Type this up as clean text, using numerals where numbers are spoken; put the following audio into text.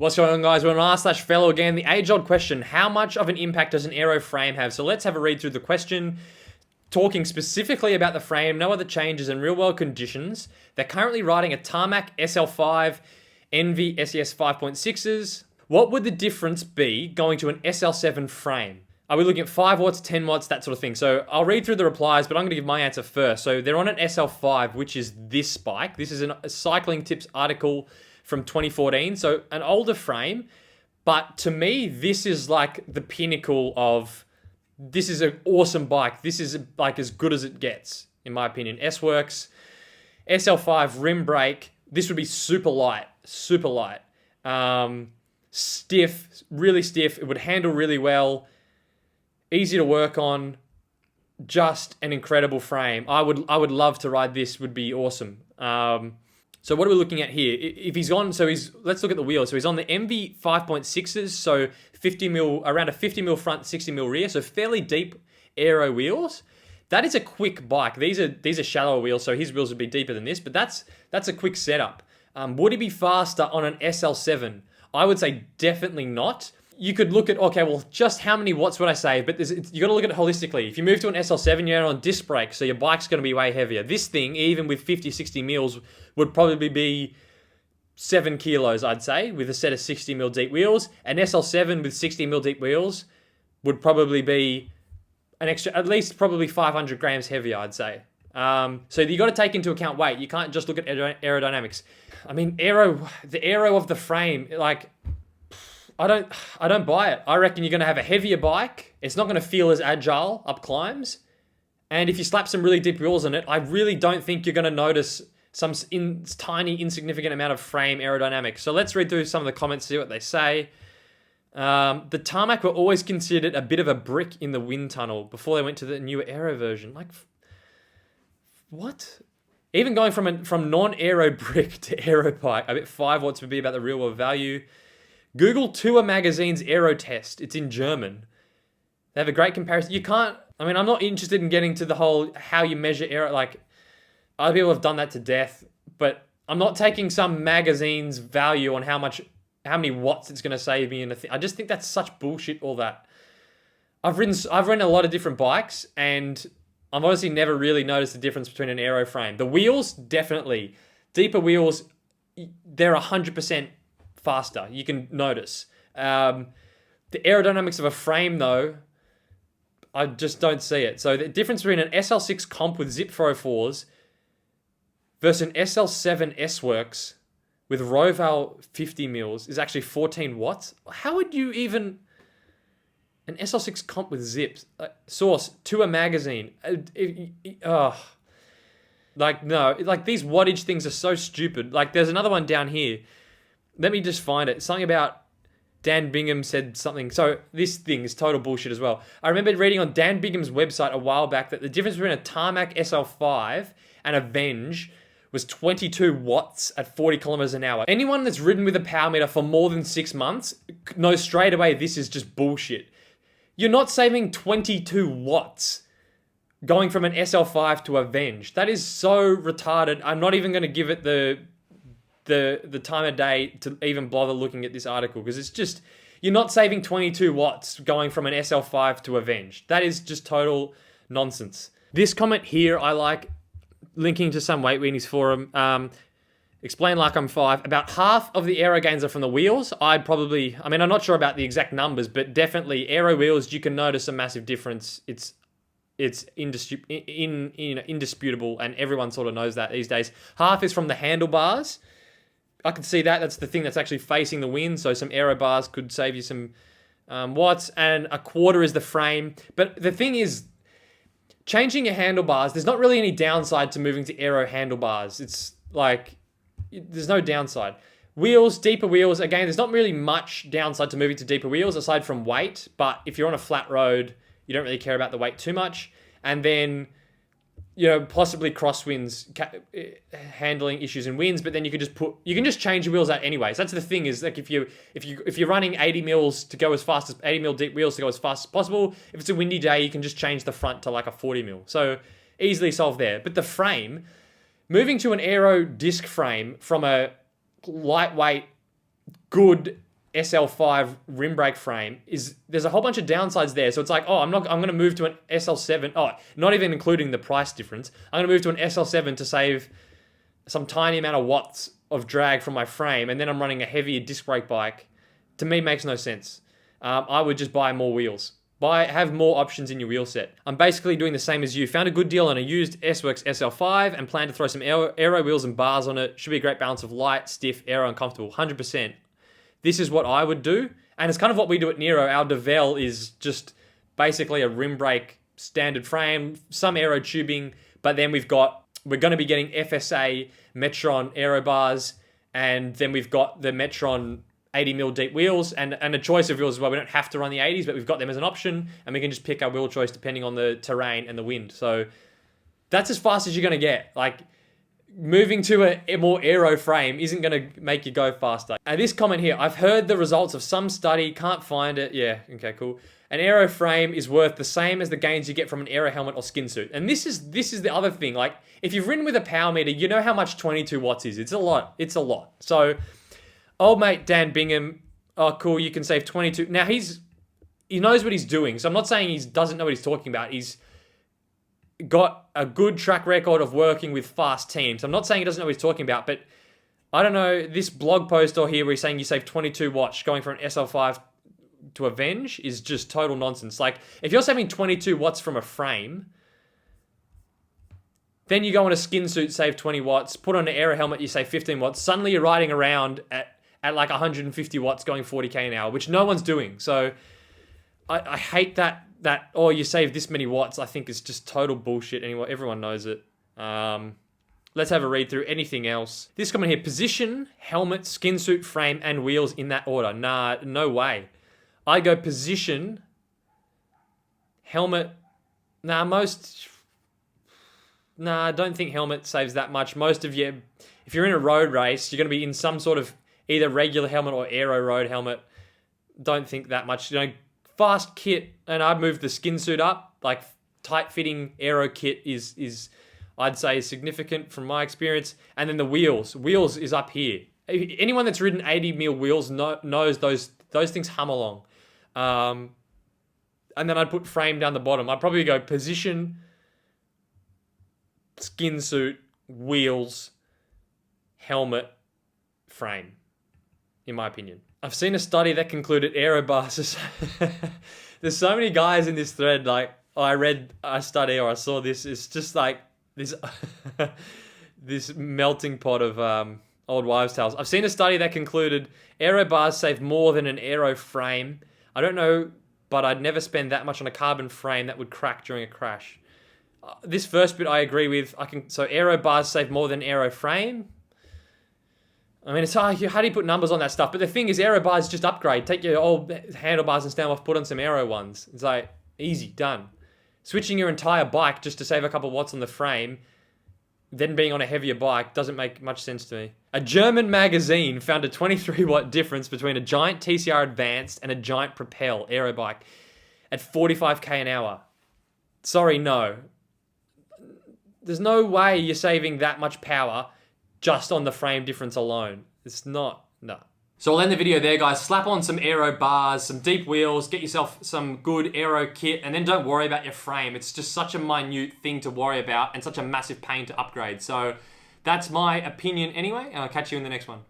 What's going on, guys? We're on r/fellow again. The age-old question, how much of an impact does an aero frame have? So let's have a read through the question, talking specifically about the frame, no other changes in real-world conditions. They're currently riding a Tarmac SL5 Envy SES 5.6s. What would the difference be going to an SL7 frame? Are we looking at 5 watts, 10 watts, that sort of thing? So I'll read through the replies, but I'm going to give my answer first. So they're on an SL5, which is this bike. This is a Cycling Tips article from 2014, so an older frame, but to me, this is like the pinnacle of, this is an awesome bike. This is like as good as it gets, in my opinion. S-Works, SL5, rim brake, this would be super light, stiff, really stiff, it would handle really well, easy to work on, just an incredible frame. I would love to ride this, would be awesome. So what are we looking at here? If he's on, let's look at the wheels. So he's on the MV 5.6s, so 50 mil, around a 50 mil front, 60 mil rear, so fairly deep aero wheels. That is a quick bike. These are shallower wheels, so his wheels would be deeper than this, but that's a quick setup. Would he be faster on an SL7? I would say definitely not. You could look at, okay, well, just how many watts would I save? But you got to look at it holistically. If you move to an SL7, you're on disc brakes, so your bike's going to be way heavier. This thing, even with 50, 60 mils, would probably be 7 kilos, I'd say, with a set of 60 mil deep wheels. An SL7 with 60 mil deep wheels would probably be an extra, at least probably 500 grams heavier, I'd say. So you got to take into account weight. You can't just look at aerodynamics. I mean, the aero of the frame, like, I don't buy it. I reckon you're going to have a heavier bike. It's not going to feel as agile up climbs. And if you slap some really deep wheels on it, I really don't think you're going to notice some tiny, insignificant amount of frame aerodynamics. So let's read through some of the comments, see what they say. The Tarmac were always considered a bit of a brick in the wind tunnel before they went to the newer aero version. Like, what? Even going from non-aero brick to aero bike, I bet 5 watts would be about the real world value. Google Tour Magazine's aero test. It's in German. They have a great comparison. You can't, I mean, I'm not interested in getting to the whole how you measure aero. Like, other people have done that to death, but I'm not taking some magazine's value on how many watts it's going to save me in a thing. I just think that's such bullshit, all that. I've ridden a lot of different bikes, and I've honestly never really noticed the difference between an aero frame. The wheels, definitely. Deeper wheels, they're 100% faster. You can notice. The aerodynamics of a frame, though, I just don't see it. So the difference between an SL6 comp with Zip 404s versus an SL7 S-Works with Roval 50 mils is actually 14 watts. How would you even... An SL6 comp with zips. Source, Tour Magazine. Like, no. Like, these wattage things are so stupid. Like, there's another one down here. Let me just find it. Something about Dan Bingham said something. So this thing is total bullshit as well. I remember reading on Dan Bingham's website a while back that the difference between a Tarmac SL5 and a Venge was 22 watts at 40 kilometers an hour. Anyone that's ridden with a power meter for more than 6 months knows straight away this is just bullshit. You're not saving 22 watts going from an SL5 to a Venge. That is so retarded. I'm not even going to give it the time of day to even bother looking at this article, because it's just, you're not saving 22 watts going from an SL5 to a Venge. That is just total nonsense. This comment here I like, linking to some Weight Weenies forum. Explain like I'm 5. About half of the aero gains are from the wheels. I'm not sure about the exact numbers, but definitely aero wheels, you can notice a massive difference. It's indisputable, and everyone sort of knows that these days. Half is from the handlebars. I can see that. That's the thing that's actually facing the wind, so some aero bars could save you some watts, and a quarter is the frame. But the thing is, changing your handlebars, there's not really any downside to moving to aero handlebars. It's like, there's no downside. Wheels, deeper wheels, again, there's not really much downside to moving to deeper wheels aside from weight, but if you're on a flat road, you don't really care about the weight too much. And then, possibly crosswinds, handling issues in winds, but then you can just change your wheels out anyways. That's the thing, is like if you're running 80 mil deep wheels to go as fast as possible, if it's a windy day, you can just change the front to like a 40 mil. So easily solved there. But the frame, moving to an aero disc frame from a lightweight, good SL5 rim brake frame is there's a whole bunch of downsides there. So it's like, I'm going to move to an SL7. Oh, not even including the price difference. I'm going to move to an SL7 to save some tiny amount of watts of drag from my frame, and then I'm running a heavier disc brake bike. To me, makes no sense. I would just buy more wheels. Have more options in your wheel set. I'm basically doing the same as you. Found a good deal on a used S-Works SL5 and plan to throw some aero wheels and bars on it. Should be a great balance of light, stiff, aero, and comfortable. 100%. This is what I would do. And it's kind of what we do at Nero. Our DeVel is just basically a rim brake standard frame, some aero tubing, but then we're going to be getting FSA Metron aero bars, and then we've got the Metron 80mm deep wheels and a choice of wheels as well. We don't have to run the 80s, but we've got them as an option, and we can just pick our wheel choice depending on the terrain and the wind. So that's as fast as you're going to get. Like, moving to a more aero frame isn't going to make you go faster. And this comment here, I've heard the results of some study, can't find it. Yeah, okay, cool. An aero frame is worth the same as the gains you get from an aero helmet or skin suit. And this is the other thing. Like, if you've ridden with a power meter, you know how much 22 watts is. It's a lot. It's a lot. So old mate Dan Bingham, oh cool, you can save 22. Now he knows what he's doing. So I'm not saying he doesn't know what he's talking about. He's got a good track record of working with fast teams. I'm not saying he doesn't know what he's talking about, but I don't know, this blog post or here where he's saying you save 22 watts going from an SL5 to Avenge is just total nonsense. Like, if you're saving 22 watts from a frame, then you go on a skin suit, save 20 watts, put on an aero helmet, you save 15 watts. Suddenly you're riding around at like 150 watts going 40k an hour, which no one's doing. So I hate that, you save this many watts. I think it's just total bullshit anyway. Everyone knows it. Let's have a read through anything else. This comment here, position, helmet, skin suit, frame, and wheels in that order. Nah, no way. I go position, helmet. Nah, I don't think helmet saves that much. Most of you, if you're in a road race, you're going to be in some sort of either regular helmet or aero road helmet. Don't think that much. You know, fast kit, and I'd move the skin suit up. Like, tight fitting aero kit is I'd say is significant from my experience. And then the wheels. Wheels is up here. Anyone that's ridden 80mm wheels knows those things hum along. And then I'd put frame down the bottom. I'd probably go position, skin suit, wheels, helmet, frame, in my opinion. I've seen a study that concluded aero bars. There's so many guys in this thread, like, I read a study or I saw this. It's just like this this melting pot of old wives' tales. I've seen a study that concluded aero bars save more than an aero frame. I don't know, but I'd never spend that much on a carbon frame that would crack during a crash. This first bit I agree with. So aero bars save more than aero frame. I mean, it's hard. How do you put numbers on that stuff? But the thing is, aero bars just upgrade. Take your old handlebars and stand off, put on some aero ones. It's like, easy, done. Switching your entire bike just to save a couple watts on the frame, then being on a heavier bike, doesn't make much sense to me. A German magazine found a 23 watt difference between a Giant TCR Advanced and a Giant Propel aero bike at 45k an hour. Sorry, no. There's no way you're saving that much power just on the frame difference alone. It's not, no. So I'll end the video there, guys. Slap on some aero bars, some deep wheels, get yourself some good aero kit, and then don't worry about your frame. It's just such a minute thing to worry about and such a massive pain to upgrade. So that's my opinion anyway, and I'll catch you in the next one.